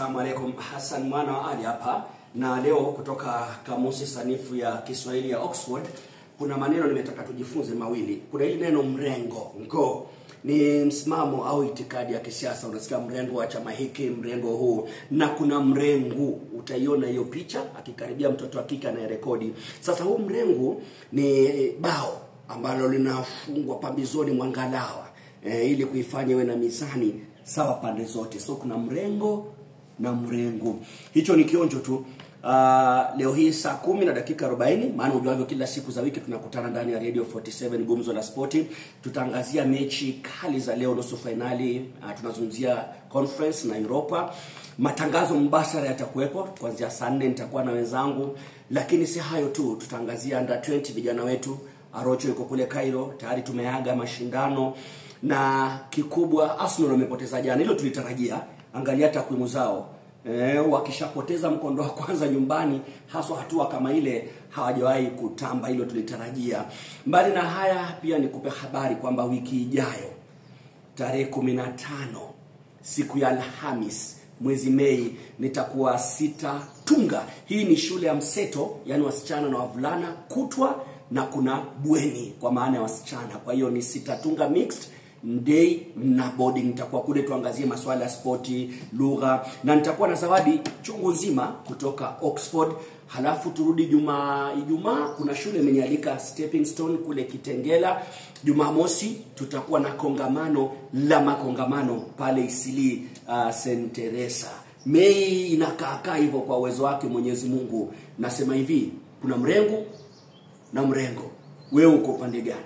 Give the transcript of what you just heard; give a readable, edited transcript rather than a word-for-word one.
Assalamu alaikum, Hassan mwana wa Ali hapa, na leo kutoka kamusi sanifu ya Kiswahili ya Oxford kuna maneno nimetaka tujifunze mawili. Kuna hili neno mrengo, ngo ni msimamo au itikadi ya kisiasa. Unasikia mrengo wa chama hiki, mrengo huu, na kuna mrengu. Utaiona hiyo picha akikaribia mtoto wa kike anayerekodi. Sasa huu mrengu ni bao ambalo linafungwa pambizoni mwa ngalawa ili kuifanya iwe na mizani sawa pande zote. So kuna mrengo na mrengu. Hicho ni kionjo tu. Leo hii saa 10:40, maana ujuavyo kila siku za wiki tunakutana ndani ya Radio 47 Gumzo la Sporti. Tutaangazia mechi kali za leo, nusu finali. Tunazungumzia conference na Europa. Matangazo mbashara yatakuwepo kuanzia saa 4, nitakuwa na wenzangu. Lakini si hayo tu, tutaangazia under 20 vijana wetu. Arocho yuko kule Cairo, tayari tumeaga mashindano, na kikubwa Arsenal wamepoteza jana. Hilo tulitarajia. Angalia takwimu zao. Wakishapoteza mkondo wa kwanza nyumbani, haswa hatua kama ile, hawajawahi kutamba. Hilo tulitarajia. Mbali na haya, pia nikupe habari kwamba wiki ijayo tarehe 15 siku ya Alhamis mwezi Mei nitakuwa Sita Tunga. Hii ni shule ya mseto, yani wasichana na wavulana kutwa, na kuna bweni kwa maana ya wasichana. Kwa hiyo ni Sita Tunga mixed day na boarding. Nitakuwa kule tuangazie masuala ya sporti, lugha, na nitakuwa na zawadi chungu nzima kutoka Oxford. Halafu turudi Ijumaa kuna shule imenialika Stepping Stone kule Kitengela. Jumamosi tutakuwa na makongamano pale Isili St. Teresa. Mei inakaa hivyo kwa uwezo wake Mwenyezi Mungu. Nasema hivi, kuna mrengo na mrengo. Wewe uko pande gani?